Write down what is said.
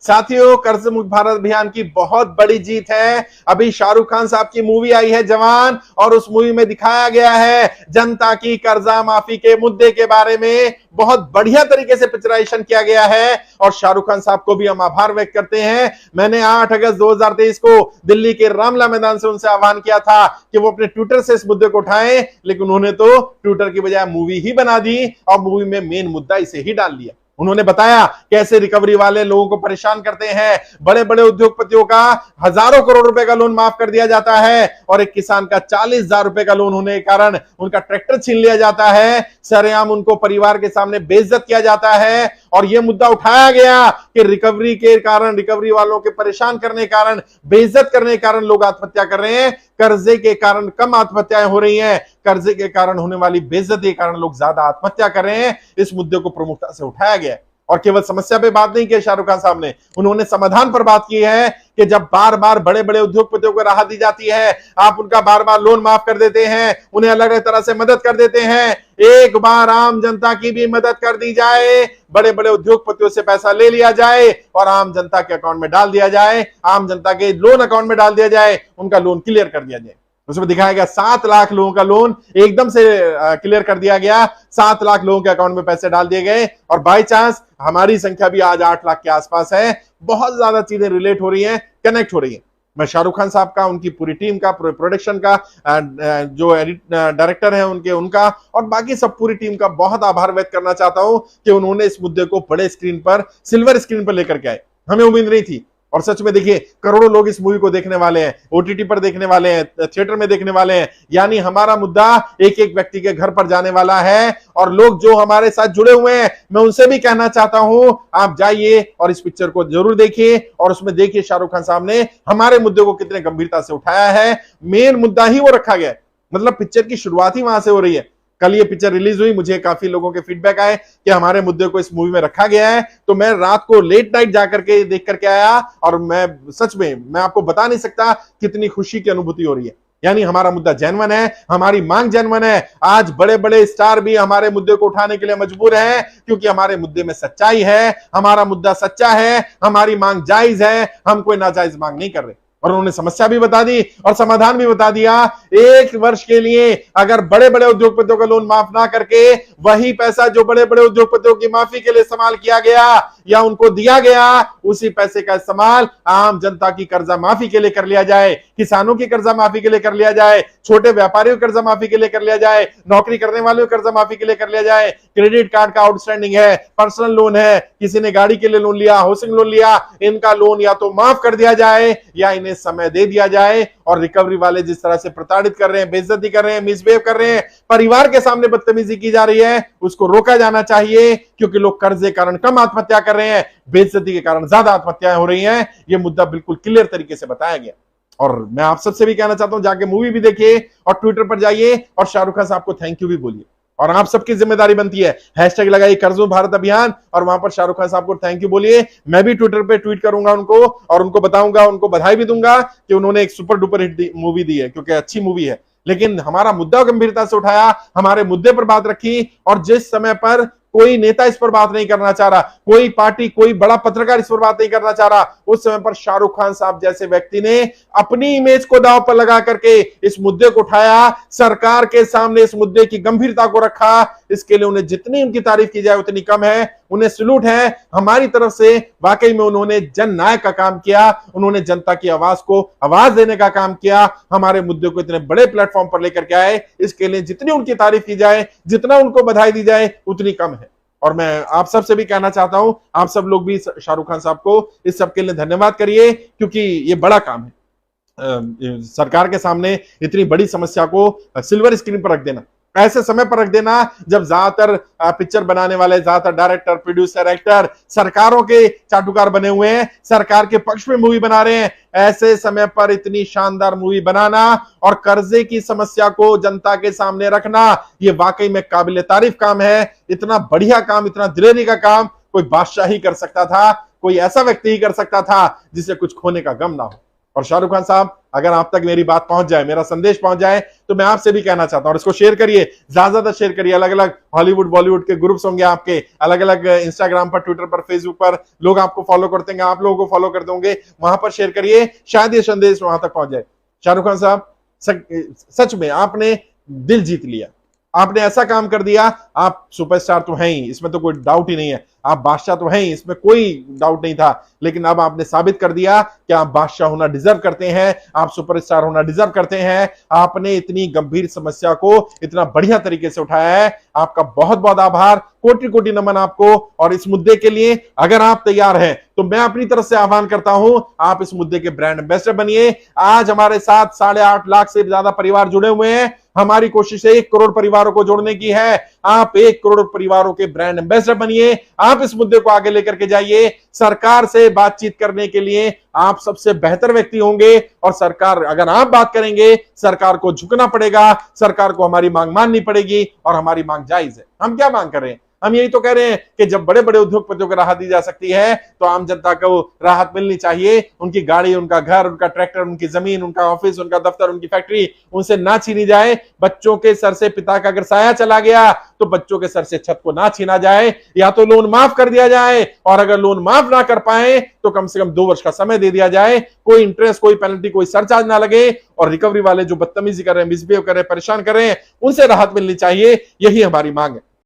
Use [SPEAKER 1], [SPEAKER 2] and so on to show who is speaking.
[SPEAKER 1] साथियों, कर्ज मुक्त भारत अभियान की बहुत बड़ी जीत है। अभी शाहरुख खान साहब की मूवी आई है जवान, और उस मूवी में दिखाया गया है जनता की कर्जा माफी के मुद्दे के बारे में बहुत बढ़िया तरीके से पिक्चराइजेशन किया गया है। और शाहरुख खान साहब को भी हम आभार व्यक्त करते हैं। मैंने 8 अगस्त 2023 को दिल्ली के रामलीला मैदान से उनसे आह्वान किया था कि वो अपने ट्विटर से इस मुद्दे को उठाएं, लेकिन उन्होंने तो ट्विटर की बजाय मूवी ही बना दी और मूवी में मेन मुद्दा इसे ही डाल लिया। उन्होंने बताया कैसे रिकवरी वाले लोगों को परेशान करते हैं। बड़े बड़े उद्योगपतियों का हजारों करोड़ रुपए का लोन माफ कर दिया जाता है और एक किसान का 40,000 रुपए का लोन होने के कारण उनका ट्रैक्टर छीन लिया जाता है। सरेआम उनको परिवार के सामने बेइज्जत किया जाता है। और यह मुद्दा उठाया गया कि रिकवरी के कारण, रिकवरी वालों के परेशान करने के कारण, बेइज्जत करने के कारण लोग आत्महत्या कर रहे हैं। कर्जे के कारण कम आत्महत्याएं हो रही हैं, कर्जे के कारण होने वाली बेइज्जती के कारण लोग ज्यादा आत्महत्या कर रहे हैं। इस मुद्दे को प्रमुखता से उठाया गया और केवल समस्या पे बात नहीं की शाहरुख खान साहब ने, उन्होंने समाधान पर बात की है कि जब बार बार बड़े बड़े उद्योगपतियों को राहत दी जाती है, आप उनका बार बार लोन माफ कर देते हैं, उन्हें अलग अलग तरह से मदद कर देते हैं, एक बार आम जनता की भी मदद कर दी जाए, बड़े बड़े उद्योगपतियों से पैसा ले लिया जाए और आम जनता के अकाउंट में डाल दिया जाए, आम जनता के लोन अकाउंट में डाल दिया जाए, उनका लोन क्लियर कर दिया जाए। उसमें दिखाया गया 7 लाख लोगों का लोन एकदम से क्लियर कर दिया गया, 7 लाख लोगों के अकाउंट में पैसे डाल दिए गए और बाय चांस हमारी संख्या भी आज 8 लाख के आसपास है। बहुत ज्यादा चीजें रिलेट हो रही हैं, कनेक्ट हो रही हैं। मैं शाहरुख खान साहब का, उनकी पूरी टीम का, प्रोडक्शन का, जो डायरेक्टर है उनका और बाकी सब पूरी टीम का बहुत आभार व्यक्त करना चाहता हूं कि उन्होंने इस मुद्दे को बड़े स्क्रीन पर, सिल्वर स्क्रीन पर लेकर के आए। हमें उम्मीद नहीं थी और सच में देखिए करोड़ों लोग इस मूवी को देखने वाले हैं, ओटीटी पर देखने वाले हैं, थिएटर में देखने वाले हैं। यानी हमारा मुद्दा एक एक व्यक्ति के घर पर जाने वाला है और लोग जो हमारे साथ जुड़े हुए हैं, मैं उनसे भी कहना चाहता हूं, आप जाइए और इस पिक्चर को जरूर देखिए और उसमें देखिए शाहरुख खान साहब ने हमारे मुद्दे को कितने गंभीरता से उठाया है। मेन मुद्दा ही वो रखा गया, मतलब पिक्चर की शुरुआत ही वहां से हो रही है। कल ये पिक्चर रिलीज हुई, मुझे काफी लोगों के फीडबैक आए कि हमारे मुद्दे को इस मूवी में रखा गया है, तो मैं रात को लेट नाइट जाकर के देख करके आया और मैं सच में मैं आपको बता नहीं सकता कितनी खुशी की अनुभूति हो रही है। यानी हमारा मुद्दा जेन्युइन है, हमारी मांग जेन्युइन है। आज बड़े बड़े स्टार भी हमारे मुद्दे को उठाने के लिए मजबूर हैं क्योंकि हमारे मुद्दे में सच्चाई है, हमारा मुद्दा सच्चा है, हमारी मांग जायज है, हम कोई नाजायज मांग नहीं कर रहे। और उन्होंने समस्या भी बता दी और समाधान भी बता दिया। 1 वर्ष के लिए अगर बड़े बड़े उद्योगपतियों का लोन माफ ना करके वही पैसा जो बड़े बड़े उद्योगपतियों की माफी के लिए इस्तेमाल किया गया या उनको दिया गया, उसी पैसे का इस्तेमाल आम जनता की कर्जा माफी के लिए कर लिया जाए, किसानों की कर्जा माफी के लिए कर लिया जाए, छोटे व्यापारियों की कर्जा माफी के लिए कर लिया जाए, नौकरी करने वालों की कर्जा माफी के लिए कर लिया जाए, क्रेडिट कार्ड का आउटस्टैंडिंग है, पर्सनल लोन है, किसी ने गाड़ी के लिए लोन लिया, हाउसिंग लोन लिया, इनका लोन या तो माफ कर दिया जाए या इन्हें समय दे दिया जाए। और रिकवरी वाले जिस तरह से प्रताड़ित कर रहे हैं, बेइज्जती कर रहे हैं, मिसबिहेव कर रहे हैं, परिवार के सामने बदतमीजी की जा रही है, उसको रोका जाना चाहिए क्योंकि लोग कर्ज के कारण कम आत्महत्या कर रहे हैं, बेइज्जती के कारण ज्यादा आत्महत्याएं हो रही हैं। यह मुद्दा बिल्कुल क्लियर तरीके से बताया गया और मैं आप सबसे भी कहना चाहता हूं जाके मूवी भी देखिए और ट्विटर पर जाइए और शाहरुख खान साहब को थैंक यू भी बोलिए। और आप सबकी जिम्मेदारी बनती है, हैशटैग लगाइए कर्ज मुक्त भारत अभियान और वहां पर शाहरुख खान साहब को थैंक यू बोलिए। मैं भी ट्विटर पे ट्वीट करूंगा उनको और उनको बताऊंगा, उनको बधाई भी दूंगा कि उन्होंने एक सुपर डुपर हिट मूवी दी है, क्योंकि अच्छी मूवी है। लेकिन हमारा मुद्दा गंभीरता से उठाया, हमारे मुद्दे पर बात रखी और जिस समय पर कोई नेता इस पर बात नहीं करना चाह रहा, कोई पार्टी, कोई बड़ा पत्रकार इस पर बात नहीं करना चाह रहा, उस समय पर शाहरुख खान साहब जैसे व्यक्ति ने अपनी इमेज को दांव पर लगा करके इस मुद्दे को उठाया, सरकार के सामने इस मुद्दे की गंभीरता को रखा। इसके लिए उन्हें जितनी उनकी तारीफ की जाए उतनी कम है। उन्हें सैल्यूट है हमारी तरफ से। वाकई में उन्होंने जननायक का काम किया, उन्होंने जनता की आवाज को आवाज देने का काम किया, हमारे मुद्दे को इतने बड़े प्लेटफॉर्म पर लेकर के आए। इसके लिए जितनी उनकी तारीफ की जाए, जितना उनको बधाई दी जाए उतनी कम है। और मैं आप सबसे भी कहना चाहता हूं, आप सब लोग भी शाहरुख खान साहब को इस सब के लिए धन्यवाद करिए क्योंकि ये बड़ा काम है। सरकार के सामने इतनी बड़ी समस्या को सिल्वर स्क्रीन पर रख देना, ऐसे समय पर रख देना जब ज्यादातर पिक्चर बनाने वाले, ज्यादातर डायरेक्टर, प्रोड्यूसर, एक्टर सरकारों के चाटुकार बने हुए हैं, सरकार के पक्ष में मूवी बना रहे हैं। ऐसे समय पर इतनी शानदार मूवी बनाना और कर्जे की समस्या को जनता के सामने रखना, यह वाकई में काबिल तारीफ काम है। इतना बढ़िया काम, इतना दिलेरी का काम कोई बादशाह ही कर सकता था, कोई ऐसा व्यक्ति ही कर सकता था जिसे कुछ खोने का गम ना हो। और शाहरुख खान साहब, अगर आप तक मेरी बात पहुंच जाए, मेरा संदेश पहुंच जाए, तो मैं आपसे भी कहना चाहता हूं, और इसको शेयर करिए, ज्यादा शेयर करिए। अलग अलग हॉलीवुड बॉलीवुड के ग्रुप्स होंगे आपके, अलग अलग इंस्टाग्राम पर, ट्विटर पर, फेसबुक पर लोग आपको फॉलो करते हैं, आप लोगों को फॉलो करते होंगे, वहां पर शेयर करिए, शायद ये संदेश वहां तक पहुंच जाए। शाहरुख खान साहब, सच में आपने दिल जीत लिया, आपने ऐसा काम कर दिया। आप सुपरस्टार तो हैं ही, इसमें तो कोई डाउट ही नहीं है, आप बादशाह तो हैं ही, इसमें कोई डाउट नहीं था, लेकिन अब आपने साबित कर दिया कि आप बादशाह होना डिजर्व करते हैं, आप सुपरस्टार होना डिजर्व करते हैं। आपने इतनी गंभीर समस्या को इतना बढ़िया तरीके से उठाया है, आपका बहुत बहुत आभार, कोटि कोटि नमन आपको। और इस मुद्दे के लिए अगर आप तैयार हैं तो मैं अपनी तरफ से आह्वान करता हूं, आप इस मुद्दे के ब्रांड एम्बेसडर बनिए। आज हमारे साथ 8.5 लाख से ज्यादा परिवार जुड़े हुए हैं, हमारी कोशिश 1 करोड़ परिवारों को जोड़ने की है। आप 1 करोड़ परिवारों के ब्रांड एम्बेसडर बनिए, आप इस मुद्दे को आगे लेकर के जाइए। सरकार से बातचीत करने के लिए आप सबसे बेहतर व्यक्ति होंगे, और सरकार, अगर आप बात करेंगे, सरकार को झुकना पड़ेगा, सरकार को हमारी मांग माननी पड़ेगी, और हमारी मांग जायज है। हम क्या मांग कर रहे हैं? हम यही तो कह रहे हैं कि जब बड़े बड़े उद्योगपतियों को राहत दी जा सकती है, तो आम जनता को राहत मिलनी चाहिए। उनकी गाड़ी, उनका घर, उनका ट्रैक्टर, उनकी जमीन, उनका ऑफिस, उनका दफ्तर, उनकी फैक्ट्री उनसे ना छीनी जाए। बच्चों के सर से पिता का अगर साया चला गया, तो बच्चों के सर से छत को ना छीना जाए, या तो लोन माफ कर दिया जाए, और अगर लोन माफ ना कर पाए तो कम से कम 2 वर्ष का समय दे दिया जाए, कोई इंटरेस्ट, कोई पेनल्टी, कोई सरचार्ज ना लगे, और रिकवरी वाले जो बदतमीजी कर रहे हैं, मिसबिहेव कर रहे हैं, परेशान कर रहे हैं, उनसे राहत मिलनी चाहिए। यही हमारी मांग है।